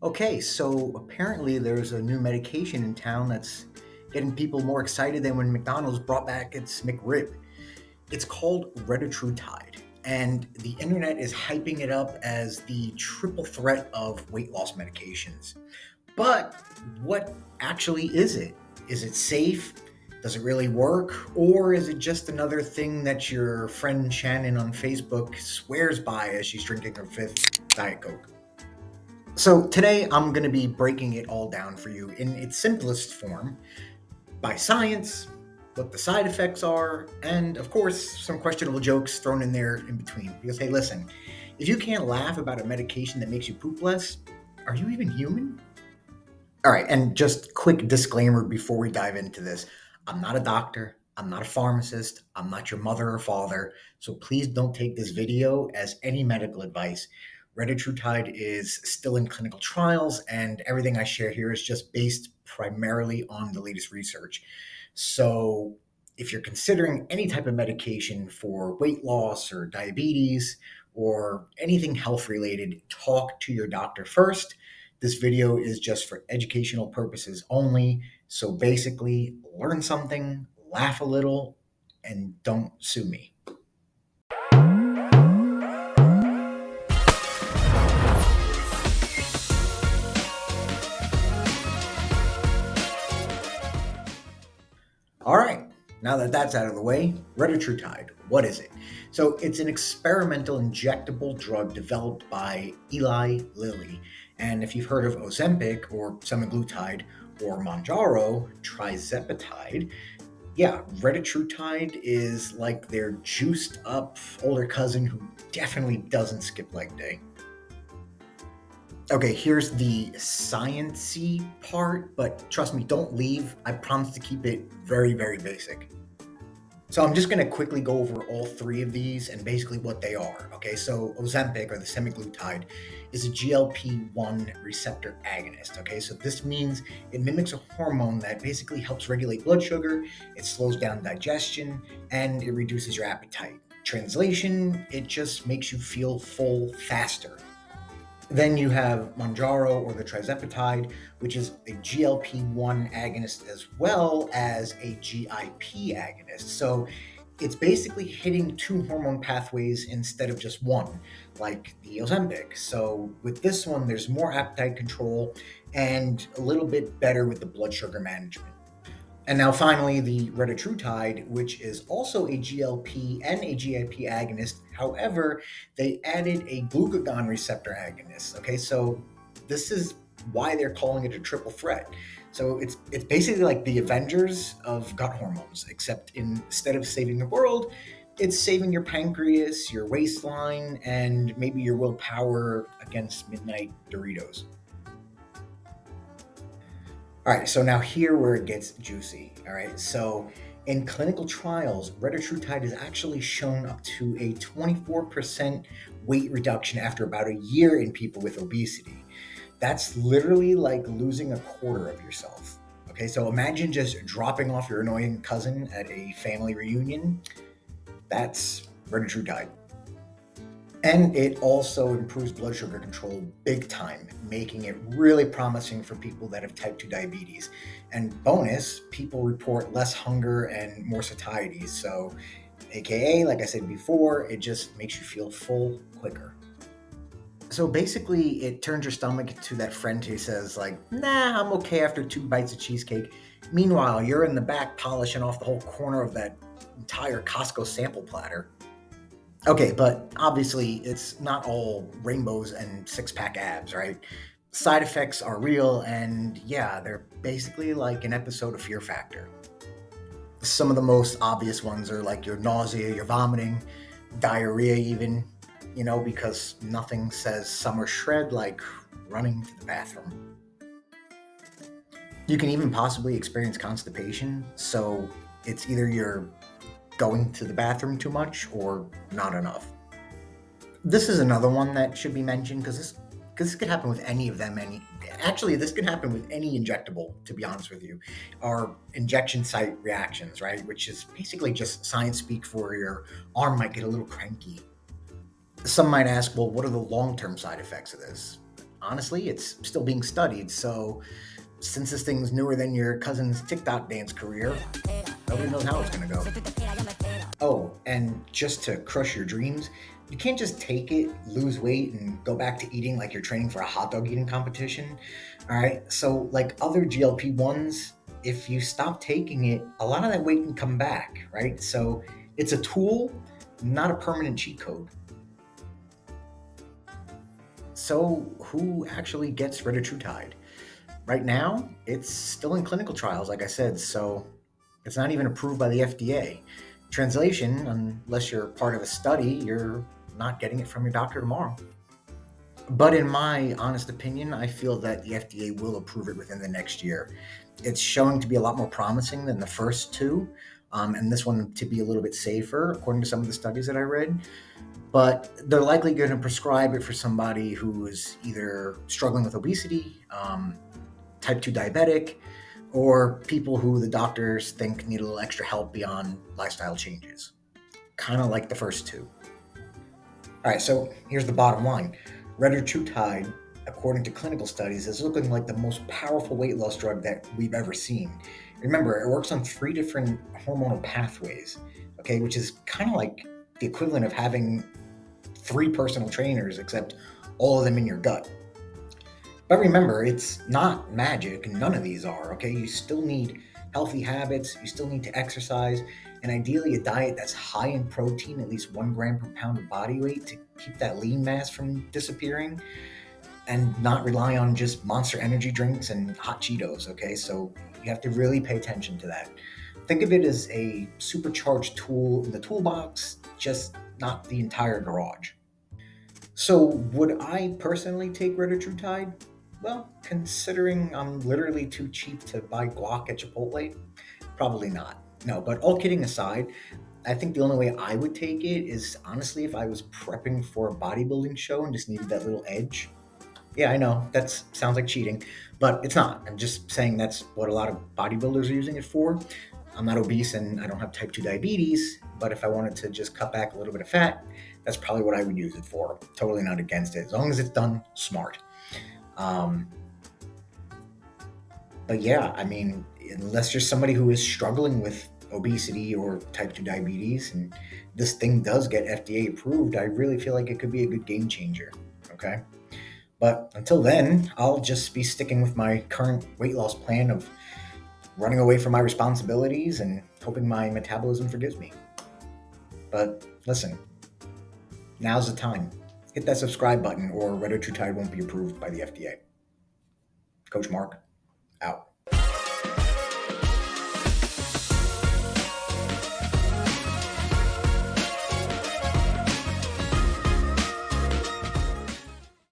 Okay, so apparently there's a new medication in town that's getting people more excited than when McDonald's brought back its McRib. It's called Retatrutide, and the internet is hyping it up as the triple threat of weight loss medications. But what actually is it? Is it safe? Does it really work? Or is it just another thing that your friend Shannon on Facebook swears by as she's drinking her fifth Diet Coke? So today I'm going to be breaking it all down for you in its simplest form by science, what the side effects are, and of course, some questionable jokes thrown in there in between. Because hey, listen, if you can't laugh about a medication that makes you poop less, are you even human? All right, and just quick disclaimer before we dive into this. I'm not a doctor, I'm not a pharmacist, I'm not your mother or father, so please don't take this video as any medical advice. Retatrutide is still in clinical trials, and everything I share here is just based primarily on the latest research. So, if you're considering any type of medication for weight loss or diabetes or anything health related, talk to your doctor first. This video is just for educational purposes only. So basically, learn something, laugh a little, and don't sue me. All right, now that that's out of the way, Retatrutide, what is it? So it's an experimental injectable drug developed by Eli Lilly. And if you've heard of Ozempic or semaglutide or Mounjaro, trizepatide, yeah, Retatrutide is like their juiced up older cousin who definitely doesn't skip leg day. Okay, here's the sciencey part, but trust me, don't leave. I promise to keep it very, very basic. So I'm just going to quickly go over all three of these and basically what they are. Okay, so Ozempic or the semaglutide is a GLP-1 receptor agonist. Okay, so this means it mimics a hormone that basically helps regulate blood sugar, it slows down digestion, and it reduces your appetite. Translation, it just makes you feel full faster. Then you have Mounjaro or the trizepatide, which is a GLP-1 agonist as well as a GIP agonist. So it's basically hitting two hormone pathways instead of just one, like the Ozempic. So with this one, there's more appetite control and a little bit better with the blood sugar management. And now finally, the Retatrutide, which is also a GLP and a GIP agonist. However, they added a glucagon receptor agonist. Okay, so this is why they're calling it a triple threat. So it's basically like the Avengers of gut hormones, except instead of saving the world, it's saving your pancreas, your waistline, and maybe your willpower against midnight Doritos. All right, so now here where it gets juicy. All right, so in clinical trials, retatrutide has actually shown up to a 24% weight reduction after about a year in people with obesity. That's literally like losing a quarter of yourself. Okay, so imagine just dropping off your annoying cousin at a family reunion. That's retatrutide. And it also improves blood sugar control big time, making it really promising for people that have type 2 diabetes. And bonus, people report less hunger and more satiety. So, AKA, like I said before, it just makes you feel full quicker. So basically, it turns your stomach into that friend who says, like, nah, I'm okay after 2 bites of cheesecake. Meanwhile, you're in the back polishing off the whole corner of that entire Costco sample platter. Okay, but obviously it's not all rainbows and six-pack abs, right? Side effects are real, and yeah, they're basically like an episode of Fear Factor. Some of the most obvious ones are like your nausea, your vomiting, diarrhea even, because nothing says summer shred like running to the bathroom. You can even possibly experience constipation, so it's either you're going to the bathroom too much or not enough. This is another one that should be mentioned because this could happen with any of them. Actually, this could happen with any injectable, to be honest with you, are injection site reactions, right? Which is basically just science speak for your arm might get a little cranky. Some might ask, well, what are the long-term side effects of this? honestly, it's still being studied. So since this thing's newer than your cousin's TikTok dance career, nobody knows how it's going to go. Oh, and just to crush your dreams, you can't just take it, lose weight, and go back to eating like you're training for a hot dog eating competition. All right. So, like other GLP-1s, if you stop taking it, a lot of that weight can come back, right? So, it's a tool, not a permanent cheat code. So, who actually gets retatrutide? Right now, it's still in clinical trials, like I said, so it's not even approved by the FDA. Translation, unless you're part of a study, you're not getting it from your doctor tomorrow. But in my honest opinion, I feel that the FDA will approve it within the next year. It's showing to be a lot more promising than the first two, and this one to be a little bit safer, according to some of the studies that I read. But they're likely going to prescribe it for somebody who is either struggling with obesity, type 2 diabetic, or people who the doctors think need a little extra help beyond lifestyle changes. Kind of like the first two. All right, so here's the bottom line. Retatrutide, according to clinical studies, is looking like the most powerful weight loss drug that we've ever seen. Remember, it works on 3 different hormonal pathways, okay, which is kind of like the equivalent of having 3 personal trainers, except all of them in your gut. But remember, it's not magic, and none of these are, okay? You still need healthy habits, you still need to exercise, and ideally a diet that's high in protein, at least 1 gram per pound of body weight to keep that lean mass from disappearing, and not rely on just Monster energy drinks and hot Cheetos, okay? So you have to really pay attention to that. Think of it as a supercharged tool in the toolbox, just not the entire garage. So, would I personally take retatrutide? Well, considering I'm literally too cheap to buy guac at Chipotle, probably not. No, but all kidding aside, I think the only way I would take it is honestly if I was prepping for a bodybuilding show and just needed that little edge. Yeah, I know that sounds like cheating, but it's not. I'm just saying that's what a lot of bodybuilders are using it for. I'm not obese and I don't have type 2 diabetes, but if I wanted to just cut back a little bit of fat, that's probably what I would use it for. Totally not against it, as long as it's done smart. Um, but yeah, I mean, unless you're somebody who is struggling with obesity or type 2 diabetes and this thing does get FDA approved, I really feel like it could be a good game changer. Okay. But until then, I'll just be sticking with my current weight loss plan of running away from my responsibilities and hoping my metabolism forgives me. But listen, now's the time. Hit that subscribe button or retatrutide won't be approved by the FDA. Coach Mark, out.